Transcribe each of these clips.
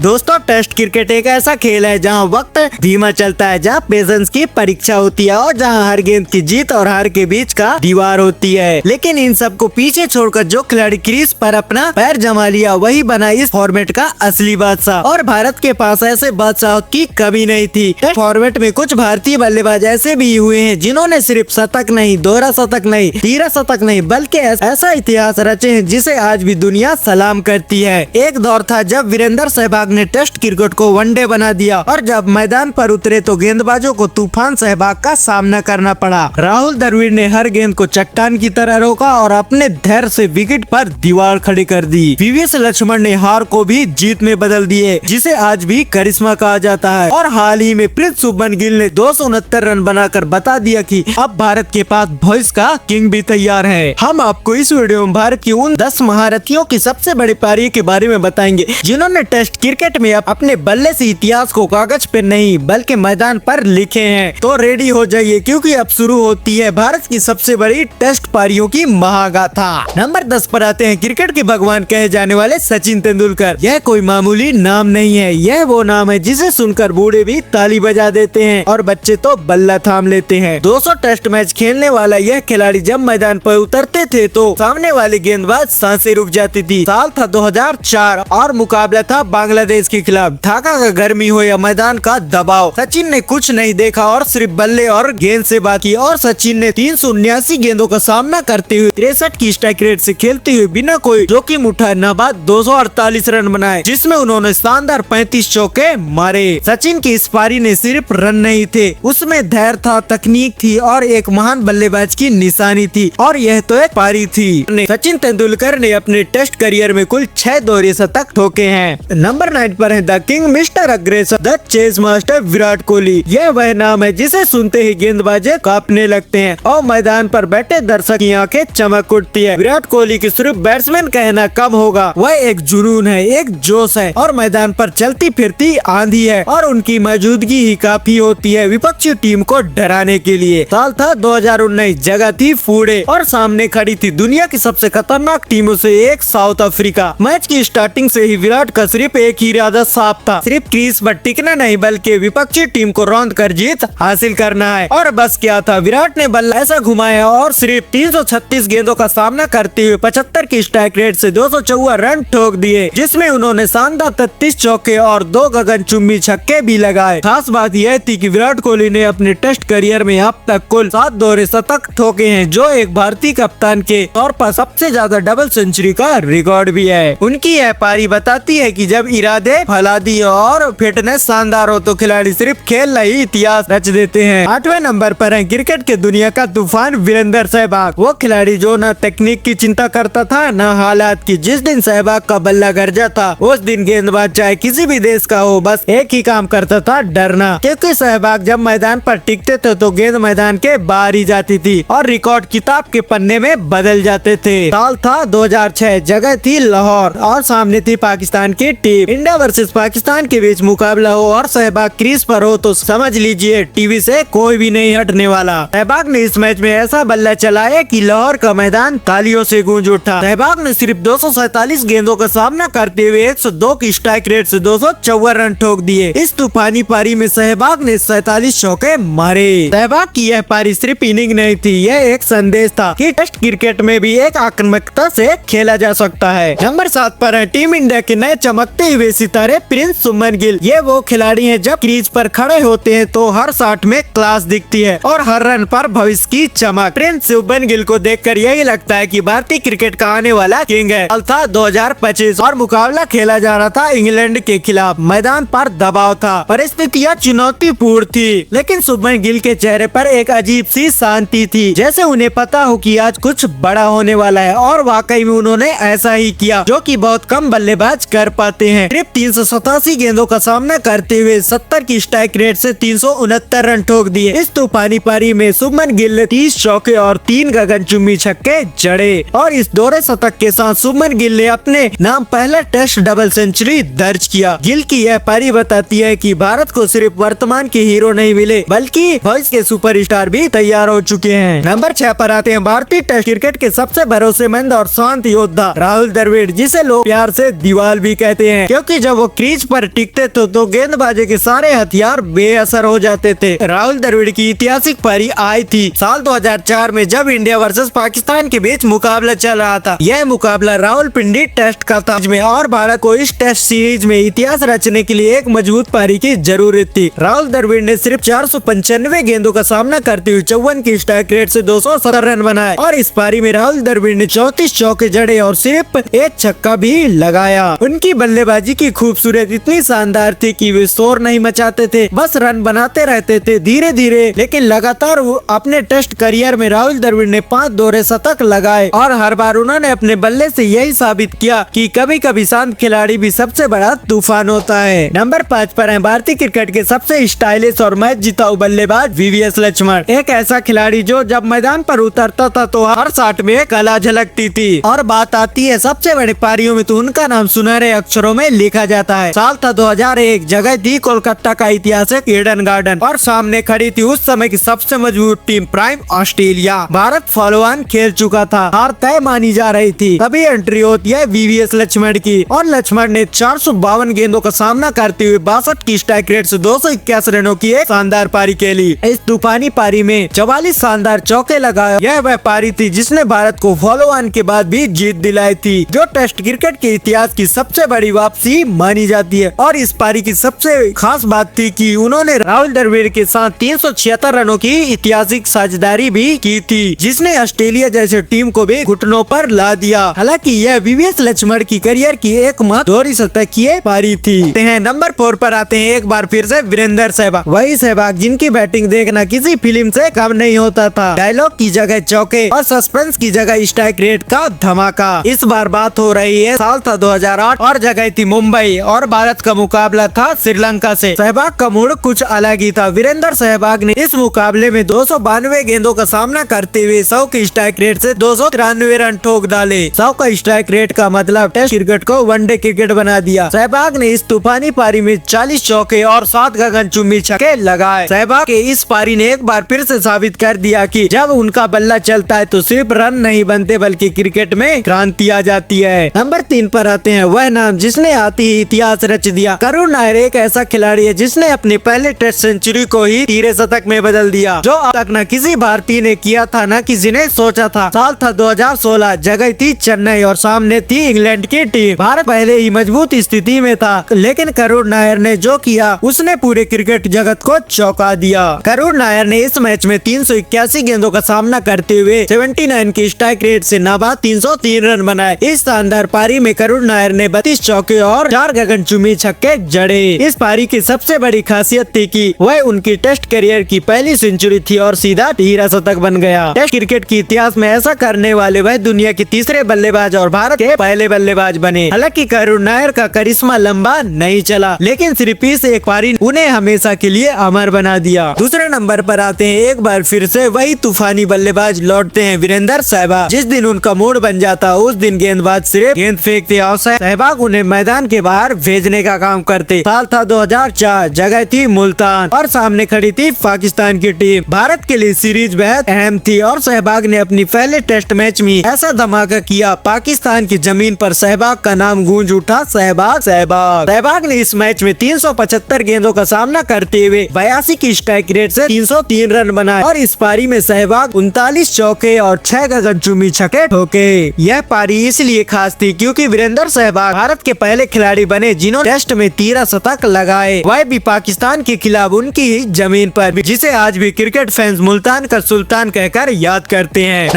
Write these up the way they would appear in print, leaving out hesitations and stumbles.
दोस्तों, test cricket एक ऐसा खेल है जहां वक्त धीमा चलता है, जहां पेशेंस की परीक्षा होती है और जहां हर गेंद की जीत और हार के बीच का दीवार होती है। लेकिन इन सब को पीछे छोड़कर जो खिलाड़ी क्रीज पर अपना पैर जमा लिया, वही बना इस फॉर्मेट का असली बादशाह। और भारत के पास ऐसे बादशाह की कमी नहीं थी। टेस्ट फॉर्मेट में कुछ भारतीय बल्लेबाज ऐसे भी हुए हैं जिन्होंने सिर्फ शतक नहीं, दोहरा शतक नहीं, तीरा शतक नहीं, बल्कि ऐसा इतिहास रचे हैं जिसे आज भी दुनिया सलाम करती है। एक दौर था जब वीरेंद्र सहवाग ने टेस्ट क्रिकेट को वनडे बना दिया और जब मैदान पर उतरे तो गेंदबाजों को तूफान सहवाग का सामना करना पड़ा। राहुल द्रविड़ ने हर गेंद को चट्टान की तरह रोका और अपने धैर्य से विकेट पर दीवार खड़ी कर दी। वीवीएस लक्ष्मण ने हार को भी जीत में बदल दिए, जिसे आज भी करिश्मा कहा जाता है। और हाल ही में प्रिंस शुभमन गिल ने 269 रन बनाकर बता दिया कि अब भारत के पास भविष्य का किंग भी तैयार है। हम आपको इस वीडियो में भारत की उन 10 महारथियों की सबसे बड़ी पारी के बारे में बताएंगे जिन्होंने टेस्ट क्रिकेट में अपने बल्ले से इतिहास को कागज पे नहीं बल्कि मैदान पर लिखे हैं। तो रेडी हो जाइए क्योंकि अब शुरू होती है भारत की सबसे बड़ी टेस्ट पारियों की महागाथा। नंबर 10 पर आते हैं क्रिकेट के भगवान कहे जाने वाले सचिन तेंदुलकर। यह कोई मामूली नाम नहीं है, यह वो नाम है जिसे सुनकर बूढ़े भी ताली बजा देते हैं और बच्चे तो बल्ला थाम लेते हैं। 200 टेस्ट मैच खेलने वाला यह खिलाड़ी जब मैदान पर उतरते थे तो सामने वाले गेंदबाज सांसें रुक जाती थी। साल था 2004 और मुकाबला था बांग्लादेश के खिलाफ। ढाका का गर्मी हो या मैदान का दबाव, सचिन ने कुछ नहीं देखा और सिर्फ बल्ले और गेंद से बात की। और सचिन ने 379 गेंदों का सामना करते हुए 63 की स्ट्राइक रेट से खेलते हुए बिना कोई जोखिम उठाए नाबाद 248 रन बनाए, जिसमें उन्होंने शानदार 35 चौके मारे। सचिन की इस पारी ने सिर्फ रन नहीं थे, उसमें धैर्य था, तकनीक थी और एक महान बल्लेबाज की निशानी थी। और यह तो एक पारी थी। सचिन तेंदुलकर ने अपने टेस्ट करियर में कुल 6 दोहरे शतक ठोके हैं। नंबर 9 पर है the king, mister aggressor, the chase master Virat Kohli. यह वह नाम है जिसे सुनते ही गेंदबाजी कांपने लगते हैं और मैदान पर बैठे दर्शक की आंखें चमक उठती है। विराट कोहली की सिर्फ बैट्समैन कहना कम होगा, वह एक जुनून है, एक जोश है और मैदान पर चलती फिरती आंधी है और उनकी मौजूदगी ही काफी होती है विपक्षी टीम को डराने के लिए। साल था 2019, जगह थी फूडे और सामने खड़ी थी दुनिया की सबसे खतरनाक टीमों से एक साउथ अफ्रीका। मैच की स्टार्टिंग से ही विराट का सिर्फ एक ही इरादा साफ था, सिर्फ क्रीज पर टिकना नहीं बल्कि विपक्षी टीम को रौंद कर जीत हासिल करना है। और बस क्या था, विराट ने बल्ला ऐसा घुमाया और सिर्फ 336 गेंदों का सामना करते हुए 75 की स्ट्राइक रेट से 254 रन ठोक दिए, जिसमें उन्होंने शानदार 33 चौके और 2 गगनचुंबी छक्के भी लगाए। खास बात यह थी कि विराट कोहली ने अपने टेस्ट करियर में अब तक कुल 7 दोहरे शतक ठोके हैं, जो एक भारतीय कप्तान के तौर पर सबसे ज्यादा डबल सेंचुरी का रिकॉर्ड भी है। उनकी यह पारी बताती है कि जब इरादे फौलादी और फिटनेस शानदार हो तो खिलाड़ी सिर्फ खेल नहीं इतिहास रच देते हैं। 8वें नंबर पर है क्रिकेट के दुनिया का तूफान वीरेंद्र सहवाग। वो खिलाड़ी जो न तकनीक की चिंता करता था न हालात की। जिस दिन सहवाग का बल्ला गरजा था उस दिन गेंदबाज चाहे किसी भी देश का हो बस एक ही काम करता था, डरना। क्योंकि सहवाग जब मैदान पर टिकते थे तो गेंद मैदान के बाहर ही जाती थी और रिकॉर्ड किताब के पन्ने में बदल जाते थे। साल था 2006, जगह थी लाहौर और सामने थी पाकिस्तान की टीम। इंडिया वर्सेस पाकिस्तान के बीच मुकाबला हो और सहवाग क्रीज पर हो तो समझ लीजिए टीवी से कोई भी नहीं हटने वाला। सहवाग ने इस मैच में ऐसा बल्ला चलाया कि लाहौर का मैदान तालियों से गूंज उठा। सहवाग ने सिर्फ 247 गेंदों का सामना करते हुए 102 की स्ट्राइक रेट से 254 रन ठोक दिए। इस तूफानी पारी में सहवाग ने 47 चौके मारे। सहवाग की यह पारी सिर्फ इनिंग नहीं थी, यह एक संदेश था कि टेस्ट क्रिकेट में भी एक आक्रामकता से खेला जा सकता है। नंबर 7 पर है टीम इंडिया के नए चमकते हुए सितारे प्रिंस शुभमन गिल। ये वो खिलाड़ी हैं जब क्रीज पर खड़े होते हैं तो हर शॉट में क्लास दिखती है और हर रन पर भविष्य की चमक। प्रिंस शुभमन गिल को देखकर यही लगता है कि भारतीय क्रिकेट का आने वाला किंग है। साल था 2025 और मुकाबला खेला जा रहा था इंग्लैंड के खिलाफ। मैदान पर दबाव था, परिस्थितियाँ चुनौतीपूर्ण थी, लेकिन शुभमन गिल के चेहरे पर एक अजीब सी शांति थी, जैसे उन्हें पता हो कि आज कुछ बड़ा होने वाला है। और वाकई में उन्होंने ऐसा ही किया, जो कि बहुत कम बल्लेबाज कर पाते हैं। सिर्फ 387 गेंदों का सामना करते हुए 70 की स्ट्राइक रेट से 369 रन ठोक दिए। इस तूफानी पारी में शुभमन गिल ने 30 चौके और 3 गगनचुंबी छक्के जड़े और इस दोहरे शतक के साथ शुभमन गिल ने अपने नाम पहला टेस्ट डबल सेंचुरी दर्ज किया। गिल की यह पारी बताती है कि भारत को सिर्फ वर्तमान के हीरो नहीं मिले बल्कि भविष्य के सुपरस्टार भी तैयार हो चुके हैं। नंबर 6 पर आते हैं भारतीय टेस्ट क्रिकेट के सबसे भरोसेमंद और शांत योद्धा राहुल द्रविड़, जिसे लोग प्यार से दीवाल भी कहते हैं क्योंकि क्योंकि जब वो क्रीज पर टिकते थे तो गेंदबाजी के सारे हथियार बेअसर हो जाते थे। राहुल द्रविड़ की ऐतिहासिक पारी आई थी साल 2004 में, जब इंडिया वर्सेस पाकिस्तान के बीच मुकाबला चल रहा था। यह मुकाबला रावलपिंडी टेस्ट का था और भारत को इस टेस्ट सीरीज में इतिहास रचने के लिए एक मजबूत पारी की जरूरत थी। राहुल द्रविड़ ने सिर्फ 495 गेंदों का सामना करते हुए 54 की स्ट्राइक रेट से 270 रन बनाए और इस पारी में राहुल द्रविड़ ने 34 चौके जड़े और सिर्फ एक छक्का भी लगाया। उनकी बल्लेबाजी की खूबसूरत इतनी शानदार थी कि वे शोर नहीं मचाते थे, बस रन बनाते रहते थे धीरे धीरे, लेकिन लगातार अपने टेस्ट करियर में राहुल द्रविड़ ने 5 दोहरे शतक लगाए और हर बार उन्होंने अपने बल्ले से यही साबित किया कि कभी कभी शांत खिलाड़ी भी सबसे बड़ा तूफान होता है। नंबर 5 पर है भारतीय क्रिकेट के सबसे स्टाइलिश और मैच जिताऊ बल्लेबाज वीवीएस लक्ष्मण। एक ऐसा खिलाड़ी जो जब मैदान पर उतरता था तो हर शॉट में कला झलकती थी और बात आती है सबसे बड़ी पारियों में तो उनका नाम सुनहरे अक्षरों में लिखा जाता है। साल था 2001, जगह थी कोलकाता का ऐतिहासिक ईडन गार्डन और सामने खड़ी थी उस समय की सबसे मजबूत team prime Australia. Bharat follow on खेल चुका था, हार तय मानी जा रही थी, तभी एंट्री होती है वीवीएस लक्ष्मण की और लक्ष्मण ने 452 गेंदों का सामना करते हुए 62 की स्ट्राइक रेट से 281 रनों की एक शानदार पारी खेली। इस तूफानी पारी में 44 शानदार चौके लगाए। यह वह पारी थी जिसने भारत को फॉलो ऑन के बाद भी जीत दिलाई थी, जो टेस्ट क्रिकेट के इतिहास की सबसे बड़ी वापसी मानी जाती है। और इस पारी की सबसे खास बात थी कि उन्होंने राहुल द्रविड़ के साथ 376 रनों की ऐतिहासिक साझेदारी भी की थी, जिसने ऑस्ट्रेलिया जैसे टीम को भी घुटनों पर ला दिया। हालांकि यह वीवीएस लक्ष्मण की करियर की एकमात्र दोहरी शतकीय पारी थी। नंबर 4 पर आते हैं एक बार फिर से वीरेंद्र सहवाग, वही सहवाग जिनकी बैटिंग देखना किसी फिल्म से कम नहीं होता था। डायलॉग की जगह चौके और सस्पेंस की जगह स्ट्राइक रेट का धमाका। इस बार बात हो रही है साल था 2008 और जगह थी मुंबई और भारत का मुकाबला था श्रीलंका से। सहवाग का मूड कुछ अलग ही था। वीरेंद्र सहवाग ने इस मुकाबले में 292 गेंदों का सामना करते हुए 100 की स्ट्राइक रेट से 293 रन ठोक डाले। 100 का स्ट्राइक रेट का मतलब टेस्ट क्रिकेट को वनडे क्रिकेट बना दिया। सहवाग ने इस तूफानी पारी में 40 चौके और 7 गगनचुंबी छक्के लगाए। सहवाग के इस पारी ने एक बार फिर से साबित कर दिया कि जब उनका बल्ला चलता है तो सिर्फ रन नहीं बनते बल्कि क्रिकेट में क्रांति आ जाती है। नंबर 3 पर आते हैं वह नाम जिसने आती ही इतिहास रच दिया। करुण नायर एक ऐसा खिलाड़ी है जिसने अपने पहले टेस्ट सेंचुरी को ही तीरे शतक में बदल दिया, जो अब तक न किसी भारतीय ने किया था न किसी ने सोचा था। साल था 2016, जगह थी चेन्नई और सामने थी इंग्लैंड की टीम। भारत पहले ही मजबूत स्थिति में था, लेकिन करुण नायर ने जो किया उसने पूरे क्रिकेट जगत को चौंका दिया। करुण नायर ने इस मैच में 381 गेंदों का सामना करते हुए 79 की स्ट्राइक रेट से नाबाद 303 रन बनाए। इस शानदार पारी में करुण नायर ने 32 चौके और 4 गगनचुंबी छक्के जड़े। इस पारी की सबसे बड़ी खासियत थी कि वह उनकी टेस्ट करियर की पहली सेंचुरी थी और सीधा तीरा शतक बन गया। टेस्ट क्रिकेट के इतिहास में ऐसा करने वाले वह दुनिया के तीसरे बल्लेबाज और भारत के पहले बल्लेबाज बने। हालांकि करुण नायर का करिश्मा लंबा नहीं चला, लेकिन सिर्फ इस एक पारी उन्हें हमेशा के लिए अमर बना दिया। दूसरे नंबर पर आते हैं एक बार फिर से वही तूफानी बल्लेबाज लौटते हैं वीरेंद्र सहवाग। जिस दिन उनका मूड बन जाता उस दिन गेंदबाज सिर्फ गेंद फेंकते और सहवाग उन्हें मैदान के बाहर भेजने का काम करते। साल था 2004, जगह थी मुल्तान और सामने खड़ी थी पाकिस्तान की टीम। भारत के लिए सीरीज बेहद अहम थी और सहवाग ने अपनी पहले टेस्ट मैच में ऐसा धमाका किया, पाकिस्तान की जमीन पर सहवाग का नाम गूंज उठा। सहवाग सहवाग ने इस मैच में 375 गेंदों का सामना करते हुए 82 की स्ट्राइक रेट से 303 रन बनाए और इस पारी में सहवाग 39 चौके और 6 गगनचुंबी छक्के ठोके। यह पारी इसलिए खास थी क्योंकि वीरेंद्र सहवाग भारत के पहले खिलाड़ी बने जिन्होंने टेस्ट में 13 शतक लगाए, वह भी पाकिस्तान के खिलाफ उनकी ही जमीन पर, जिसे आज भी क्रिकेट फैंस मुल्तान का सुल्तान कहकर याद करते हैं।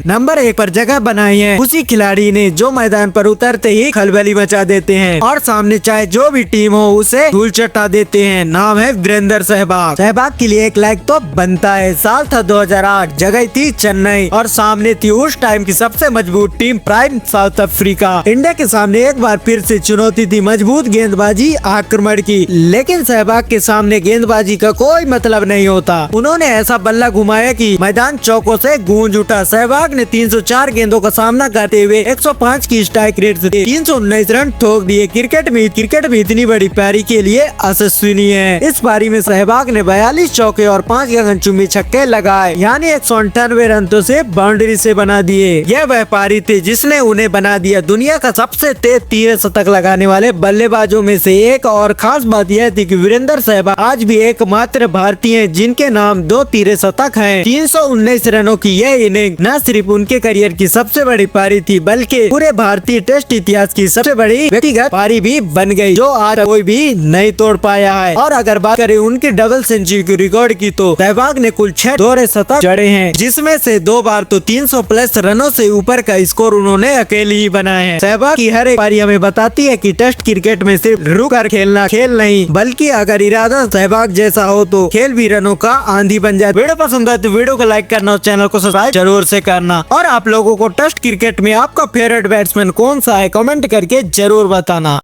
नंबर 1 पर जगह बनाई है उसी खिलाड़ी ने जो मैदान पर उतरते ही खलबली मचा देते हैं और सामने चाहे जो भी टीम हो उसे धूल चटा देते हैं। नाम है वीरेंद्र सहवाग। सहवाग के लिए एक लाइक तो बनता है। साल था 2008, जगह थी चेन्नई और सामने थी उस टाइम की सबसे मजबूत team prime south Africa. India के सामने एक बार फिर से चुनौती थी मजबूत गेंदबाजी आक्रमण की, लेकिन सहवाग के सामने गेंदबाजी का कोई मतलब नहीं होता। उन्होंने ऐसा बल्ला घुमाया कि मैदान चौकों से गूंज उठा। सहवाग ने 304 गेंदों का सामना करते हुए 105 की स्ट्राइक रेट से 319 रन ठोक दिए। क्रिकेट में इतनी बड़ी पारी के लिए अविश्वसनीय है। इस पारी में सहवाग ने 42 चौके और 5 गगनचुंबी छक्के लगाए, यानी 198 रन तो सिर्फ बाउंड्री से बना दिए। यह वह पारी थी जिसने उन्हें बना दिया दुनिया का सबसे तेज तीर शतक लगाने लगाने वाले बल्लेबाजों में से एक। और खास बात यह थी कि वीरेंद्र सहवाग आज भी एकमात्र भारतीय हैं जिनके नाम 2 तिरे शतक हैं। 319 रनों की यह इनिंग न सिर्फ उनके करियर की सबसे बड़ी पारी थी बल्कि पूरे भारतीय टेस्ट इतिहास की सबसे बड़ी व्यक्तिगत पारी भी बन गई, जो आज कोई भी नहीं तोड़ पाया है। और अगर बात करें उनकी डबल सेंचुरी की रिकॉर्ड की तो सहवाग ने कुल 6 दोहरे शतक जड़े हैं, जिसमें से 2 बार तो 300 प्लस रनों से ऊपर का स्कोर उन्होंने अकेले ही बनाया है। सहवाग की हर एक पारी हमें बताती है कि टेस्ट क्रिकेट में सिर्फ रुक कर खेलना खेल नहीं, बल्कि अगर इरादा सहवाग जैसा हो तो खेल भी रनों का आंधी बन जाए। वीडियो पसंद आए तो वीडियो को लाइक करना और चैनल को सब्सक्राइब जरूर से करना। और आप लोगों को टेस्ट क्रिकेट में आपका फेवरेट बैट्समैन कौन सा है कमेंट करके जरूर बताना।